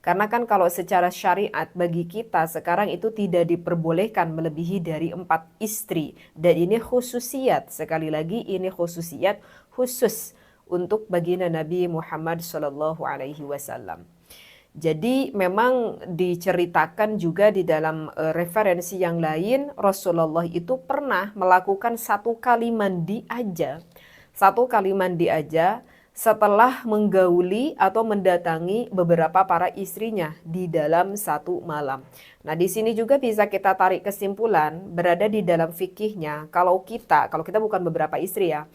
Karena kan kalau secara syariat bagi kita sekarang itu tidak diperbolehkan melebihi dari 4 istri. Dan ini khususiat, sekali lagi ini khususiat khusus untuk baginda Nabi Muhammad SAW. Jadi memang diceritakan juga di dalam referensi yang lain, Rasulullah itu pernah melakukan 1 kali mandi aja. 1 kali mandi aja setelah menggauli atau mendatangi beberapa para istrinya di dalam 1 malam. Nah, di sini juga bisa kita tarik kesimpulan berada di dalam fikihnya. Kalau kita bukan beberapa istri ya.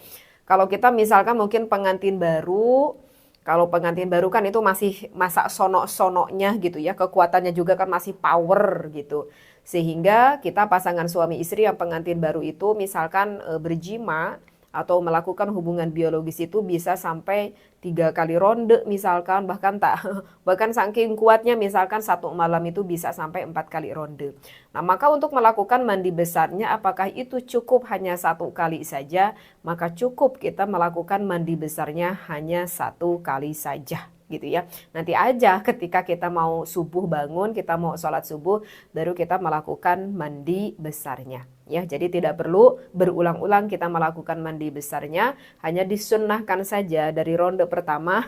Kalau kita misalkan mungkin pengantin baru, kalau pengantin baru kan itu masih masa sonok-sonoknya gitu ya, kekuatannya juga kan masih power gitu. Sehingga kita pasangan suami istri yang pengantin baru itu misalkan berjima atau melakukan hubungan biologis itu bisa sampai 3 kali ronde misalkan, bahkan saking kuatnya misalkan 1 malam itu bisa sampai 4 kali ronde. Nah, maka untuk melakukan mandi besarnya apakah itu cukup hanya 1 kali saja? Maka cukup kita melakukan mandi besarnya hanya 1 kali saja gitu ya. Nanti aja ketika kita mau subuh bangun, kita mau sholat subuh, baru kita melakukan mandi besarnya. Ya, jadi tidak perlu berulang-ulang kita melakukan mandi besarnya, hanya disunnahkan saja dari ronde pertama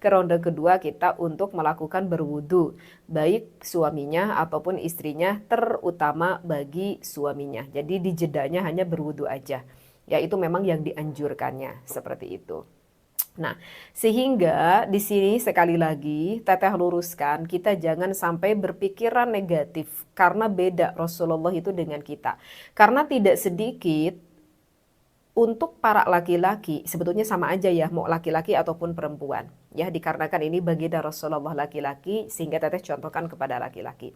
ke ronde kedua kita untuk melakukan berwudu, baik suaminya ataupun istrinya, terutama bagi suaminya. Jadi di jedanya hanya berwudu aja. Ya, itu memang yang dianjurkannya seperti itu. Nah, sehingga di sini sekali lagi Teteh luruskan, kita jangan sampai berpikiran negatif karena beda Rasulullah itu dengan kita. Karena tidak sedikit untuk para laki-laki sebetulnya sama aja ya, mau laki-laki ataupun perempuan. Ya, dikarenakan ini baginda Rasulullah laki-laki sehingga Teteh contohkan kepada laki-laki.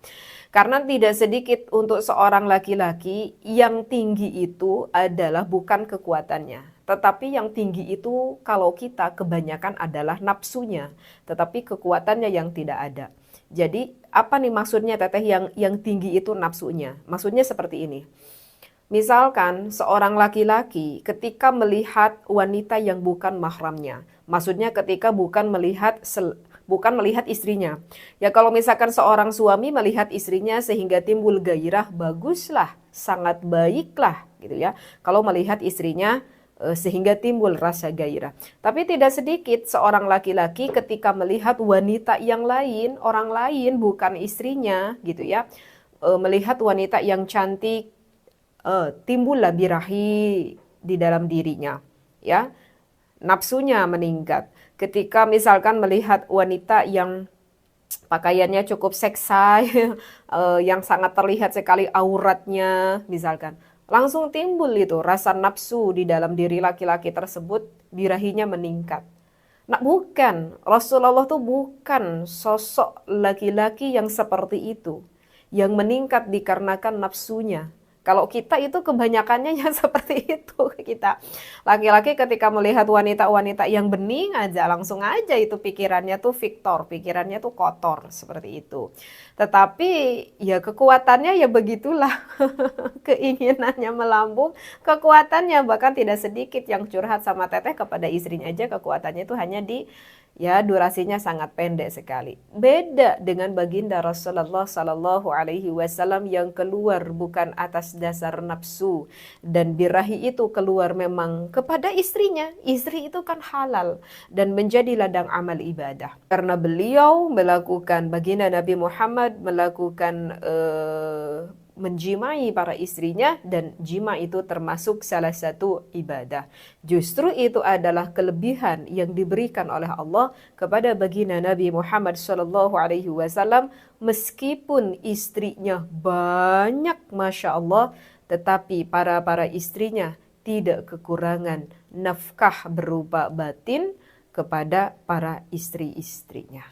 Karena tidak sedikit untuk seorang laki-laki yang tinggi itu adalah bukan kekuatannya. Tetapi yang tinggi itu kalau kita kebanyakan adalah nafsunya, tetapi kekuatannya yang tidak ada. Jadi apa nih maksudnya Teteh yang tinggi itu nafsunya? Maksudnya seperti ini. Misalkan seorang laki-laki ketika melihat wanita yang bukan mahramnya, maksudnya ketika bukan melihat istrinya. Ya kalau misalkan seorang suami melihat istrinya sehingga timbul gairah, baguslah, sangat baiklah gitu ya. Kalau melihat istrinya sehingga timbul rasa gairah. Tapi tidak sedikit seorang laki-laki ketika melihat wanita yang lain, orang lain bukan istrinya gitu ya, melihat wanita yang cantik, timbullah birahi di dalam dirinya, ya, nafsunya meningkat. Ketika misalkan melihat wanita yang pakaiannya cukup seksai, yang sangat terlihat sekali auratnya, misalkan, langsung timbul itu rasa nafsu di dalam diri laki-laki tersebut, birahinya meningkat. Nah, bukan, Rasulullah tuh bukan sosok laki-laki yang seperti itu, yang meningkat dikarenakan nafsunya. Kalau kita itu kebanyakannya yang seperti itu. Kita laki-laki ketika melihat wanita-wanita yang bening aja, langsung aja itu pikirannya tuh Victor, pikirannya tuh kotor, seperti itu. Tetapi ya kekuatannya ya begitulah. Keinginannya melambung, kekuatannya bahkan tidak sedikit yang curhat sama Teteh kepada istrinya aja, kekuatannya itu hanya ya durasinya sangat pendek sekali. Beda dengan baginda Rasulullah Sallallahu Alaihi Wasallam yang keluar bukan atas dasar nafsu, dan birahi itu keluar memang kepada istrinya. Istri itu kan halal dan menjadi ladang amal ibadah. Karena beliau melakukan, baginda Nabi Muhammad melakukan menjimai para istrinya, dan jima itu termasuk salah satu ibadah. Justru itu adalah kelebihan yang diberikan oleh Allah kepada baginda Nabi Muhammad Shallallahu Alaihi Wasallam, meskipun istrinya banyak, masya Allah, tetapi para istrinya tidak kekurangan nafkah berupa batin kepada para istri-istrinya.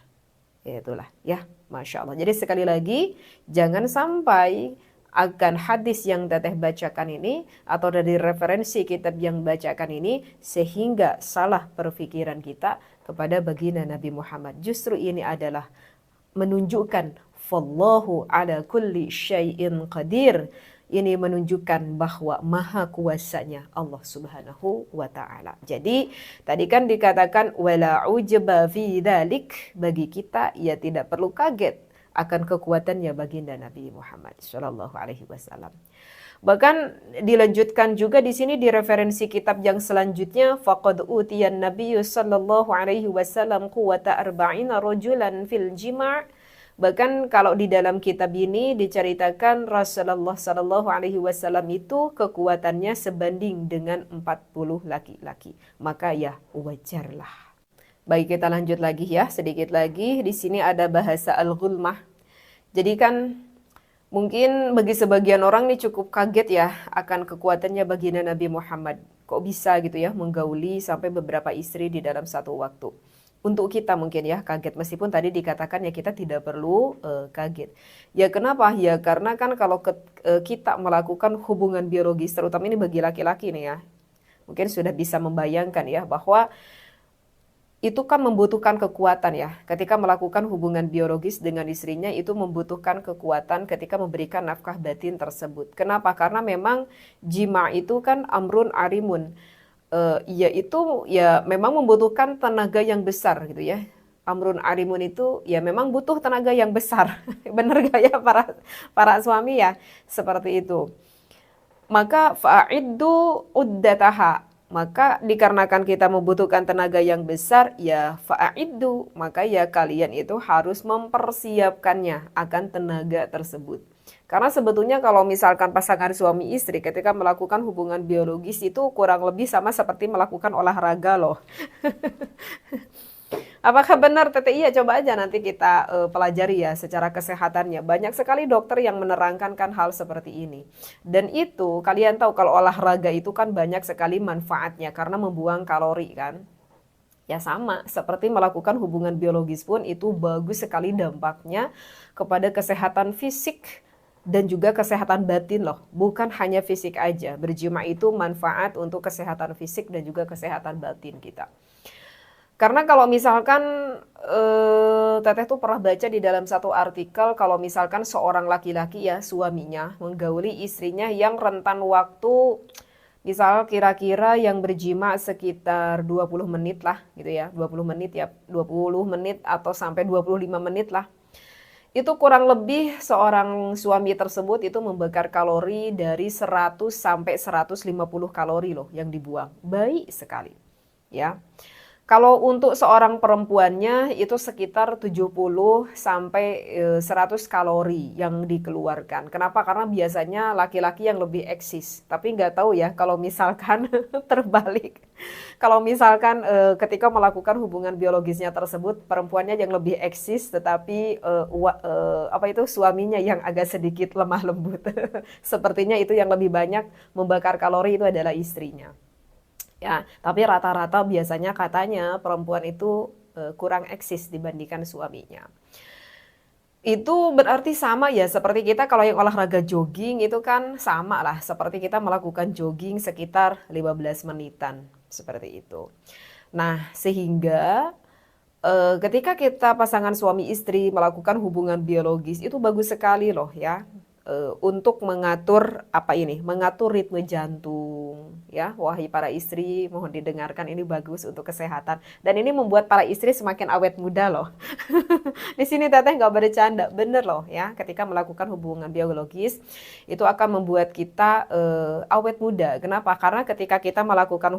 Itulah ya, masya Allah. Jadi sekali lagi, jangan sampai akan hadis yang Teteh bacakan ini atau dari referensi kitab yang bacakan ini sehingga salah perfikiran kita kepada baginda Nabi Muhammad. Justru ini adalah menunjukkan wallahu ala kulli syai'in qadir, Ini menunjukkan bahwa maha kuasanya Allah Subhanahu wa taala. Jadi tadi kan dikatakan wala ujba fi dzalik, bagi kita ya tidak perlu kaget akan kekuatannya baginda Nabi Muhammad sallallahu alaihi wasallam. Bahkan dilanjutkan juga di sini di referensi kitab yang selanjutnya, faqad utiyan nabiyyu sallallahu alaihi wasallam quwwata arba'ina rajulan fil jima'. Bahkan kalau di dalam kitab ini diceritakan Rasulullah sallallahu alaihi wasallam itu kekuatannya sebanding dengan 40 laki-laki. Maka ya wajarlah. Baik, kita lanjut lagi ya, sedikit lagi. Di sini ada bahasa al-ghulmah. Jadi kan mungkin bagi sebagian orang nih cukup kaget ya akan kekuatannya baginda Nabi Muhammad. Kok bisa gitu ya menggauli sampai beberapa istri di dalam satu waktu. Untuk kita mungkin ya kaget, meskipun tadi dikatakan ya kita tidak perlu kaget. Ya kenapa? Ya karena kan kalau kita melakukan hubungan biologis, terutama ini bagi laki-laki nih ya. Mungkin sudah bisa membayangkan ya bahwa itu kan membutuhkan kekuatan ya. Ketika melakukan hubungan biologis dengan istrinya itu membutuhkan kekuatan ketika memberikan nafkah batin tersebut. Kenapa? Karena memang jima itu kan amrun arimun. Yaitu ya memang membutuhkan tenaga yang besar gitu ya. Amrun arimun itu ya memang butuh tenaga yang besar. Bener gak ya para suami ya? Seperti itu. Maka fa'iddu uddataha. Maka dikarenakan kita membutuhkan tenaga yang besar, ya fa'iddu, maka ya kalian itu harus mempersiapkannya akan tenaga tersebut. Karena sebetulnya kalau misalkan pasangan suami istri ketika melakukan hubungan biologis itu kurang lebih sama seperti melakukan olahraga loh. Apakah benar Teteh? Iya, coba aja nanti kita pelajari ya secara kesehatannya. Banyak sekali dokter yang menerangkan kan hal seperti ini. Dan itu kalian tahu kalau olahraga itu kan banyak sekali manfaatnya karena membuang kalori kan. Ya sama, seperti melakukan hubungan biologis pun itu bagus sekali dampaknya kepada kesehatan fisik dan juga kesehatan batin loh. Bukan hanya fisik aja, berjima itu manfaat untuk kesehatan fisik dan juga kesehatan batin kita. Karena kalau misalkan Teteh tuh pernah baca di dalam satu artikel kalau misalkan seorang laki-laki ya suaminya menggauli istrinya yang rentan waktu misal kira-kira yang berjima sekitar 20 menit lah gitu ya, 20 menit ya, 20 menit atau sampai 25 menit lah. Itu kurang lebih seorang suami tersebut itu membakar kalori dari 100 sampai 150 kalori loh yang dibuang. Baik sekali ya. Kalau untuk seorang perempuannya itu sekitar 70 sampai 100 kalori yang dikeluarkan. Kenapa? Karena biasanya laki-laki yang lebih eksis. Tapi nggak tahu ya kalau misalkan terbalik. Kalau misalkan ketika melakukan hubungan biologisnya tersebut perempuannya yang lebih eksis tetapi apa itu suaminya yang agak sedikit lemah lembut. Sepertinya itu yang lebih banyak membakar kalori itu adalah istrinya. Ya, tapi rata-rata biasanya katanya perempuan itu kurang eksis dibandingkan suaminya. Itu berarti sama ya seperti kita kalau yang olahraga jogging itu kan sama lah seperti kita melakukan jogging sekitar 15 menitan seperti itu. Nah, sehingga ketika kita pasangan suami istri melakukan hubungan biologis itu bagus sekali loh ya. Untuk mengatur apa ini, mengatur ritme jantung ya, wahai para istri mohon didengarkan ini bagus untuk kesehatan dan ini membuat para istri semakin awet muda loh. Di sini Teteh nggak bercanda, bener loh ya, ketika melakukan hubungan biologis itu akan membuat kita awet muda. Kenapa? Karena ketika kita melakukan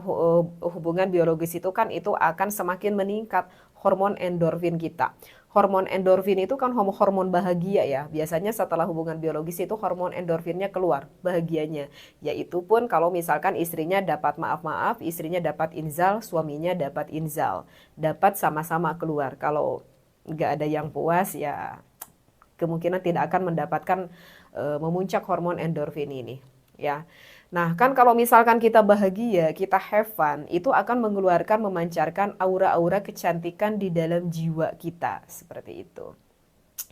hubungan biologis itu kan itu akan semakin meningkat hormon endorfin kita. Hormon endorfin itu kan hormon bahagia ya. Biasanya setelah hubungan biologis itu hormon endorfinnya keluar, bahagianya. Yaitu pun kalau misalkan istrinya dapat maaf-maaf, istrinya dapat inzal, suaminya dapat inzal. Dapat sama-sama keluar. Kalau nggak ada yang puas ya kemungkinan tidak akan mendapatkan memuncak hormon endorfin ini. Ya. Nah, kan kalau misalkan kita bahagia, kita have fun, itu akan mengeluarkan, memancarkan aura-aura kecantikan di dalam jiwa kita, seperti itu.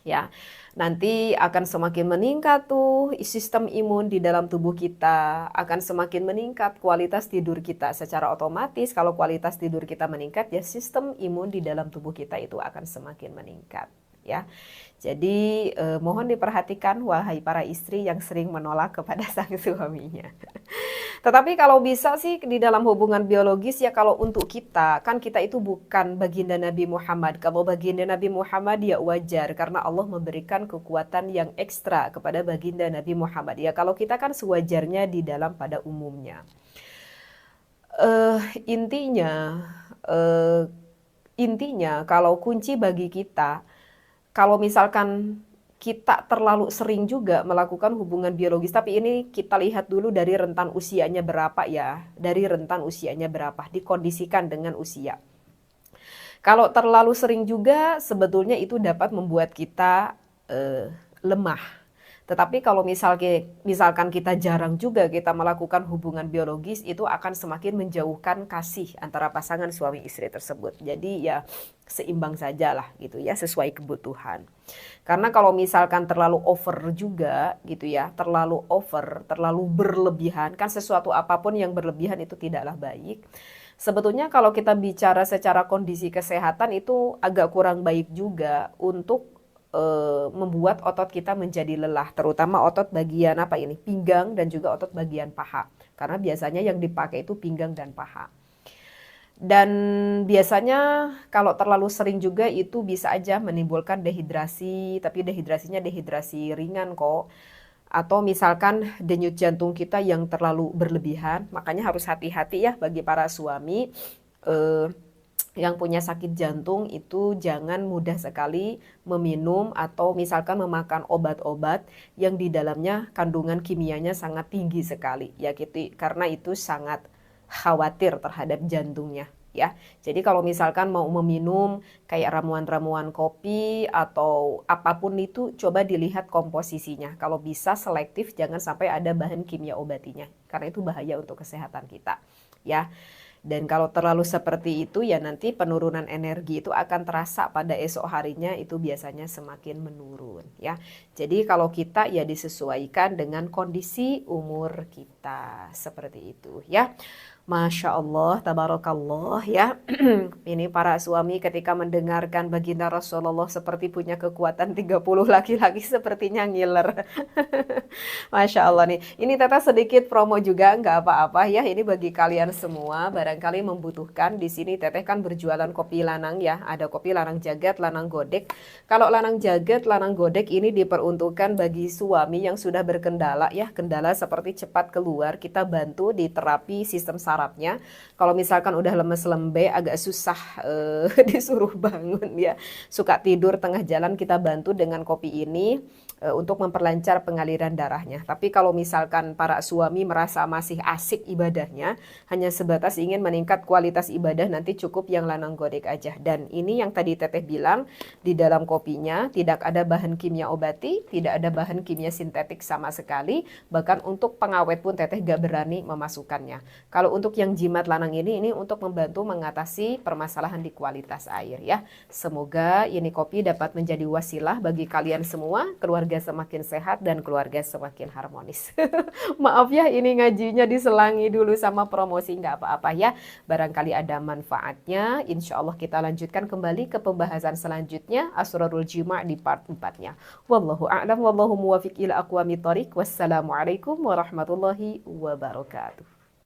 Ya, nanti akan semakin meningkat tuh sistem imun di dalam tubuh kita, akan semakin meningkat kualitas tidur kita secara otomatis. Kalau kualitas tidur kita meningkat, ya sistem imun di dalam tubuh kita itu akan semakin meningkat. ya. Jadi mohon diperhatikan wahai para istri yang sering menolak kepada sang suaminya. Tetapi kalau bisa sih di dalam hubungan biologis ya, kalau untuk kita, kan kita itu bukan baginda Nabi Muhammad. Kalau baginda Nabi Muhammad ya wajar karena Allah memberikan kekuatan yang ekstra kepada baginda Nabi Muhammad. Ya kalau kita kan sewajarnya di dalam pada umumnya. Intinya, eh, intinya kalau kunci bagi kita, kalau misalkan kita terlalu sering juga melakukan hubungan biologis, tapi ini kita lihat dulu dari rentan usianya berapa ya, dari rentan usianya berapa, dikondisikan dengan usia. Kalau terlalu sering juga sebetulnya itu dapat membuat kita lemah. Tetapi kalau misalkan kita jarang juga kita melakukan hubungan biologis, itu akan semakin menjauhkan kasih antara pasangan suami istri tersebut. Jadi ya seimbang sajalah gitu ya, sesuai kebutuhan. Karena kalau misalkan terlalu over juga gitu ya, terlalu over, terlalu berlebihan, kan sesuatu apapun yang berlebihan itu tidaklah baik. Sebetulnya kalau kita bicara secara kondisi kesehatan itu agak kurang baik juga untuk membuat otot kita menjadi lelah, terutama otot bagian apa ini, pinggang dan juga otot bagian paha. Karena biasanya yang dipakai itu pinggang dan paha. Dan biasanya kalau terlalu sering juga itu bisa aja menimbulkan dehidrasi, tapi dehidrasinya dehidrasi ringan kok. Atau misalkan denyut jantung kita yang terlalu berlebihan, makanya harus hati-hati ya bagi para suami. Eh, yang punya sakit jantung itu jangan mudah sekali meminum atau misalkan memakan obat-obat yang di dalamnya kandungan kimianya sangat tinggi sekali ya gitu, karena itu sangat khawatir terhadap jantungnya ya. Jadi kalau misalkan mau meminum kayak ramuan-ramuan kopi atau apapun itu, coba dilihat komposisinya. Kalau bisa selektif, jangan sampai ada bahan kimia obatinya karena itu bahaya untuk kesehatan kita ya. Dan kalau terlalu seperti itu ya nanti penurunan energi itu akan terasa pada esok harinya, itu biasanya semakin menurun ya. Jadi kalau kita ya disesuaikan dengan kondisi umur kita seperti itu ya. Masya Allah, tabarakallah ya. Ini para suami ketika mendengarkan baginda Rasulullah seperti punya kekuatan 30 laki-laki sepertinya ngiler. Masya Allah nih. Ini Teta sedikit promo juga, nggak apa-apa ya. Ini bagi kalian semua, barangkali membutuhkan. Di sini Teteh kan berjualan kopi lanang ya. Ada kopi lanang jagat, lanang godek. Kalau lanang jagat, lanang godek ini diperuntukkan bagi suami yang sudah berkendala ya. Kendala seperti cepat keluar, kita bantu di terapi sistem sarafnya. Kalau misalkan udah lemes lembe, agak susah disuruh bangun ya. Suka tidur tengah jalan, kita bantu dengan kopi ini untuk memperlancar pengaliran darahnya. Tapi kalau misalkan para suami merasa masih asik ibadahnya, hanya sebatas ingin meningkat kualitas ibadah, nanti cukup yang lanang godek aja. Dan ini yang tadi Teteh bilang, di dalam kopinya tidak ada bahan kimia obati, tidak ada bahan kimia sintetik sama sekali, bahkan untuk pengawet pun Teteh gak berani memasukkannya. Kalau untuk yang jimat lanang ini untuk membantu mengatasi permasalahan di kualitas air ya. Semoga ini kopi dapat menjadi wasilah bagi kalian semua, keluarga semakin sehat dan keluarga semakin harmonis. Maaf ya, ini ngajinya diselangi dulu sama promosi, nggak apa-apa ya. Barangkali ada manfaatnya. Insya Allah kita lanjutkan kembali ke pembahasan selanjutnya, Asrarul Jima' di part 4-nya. Wallahu a'lam, wallahu muwafiq ila aqwamit thoriq. Wassalamualaikum warahmatullahi wabarakatuh.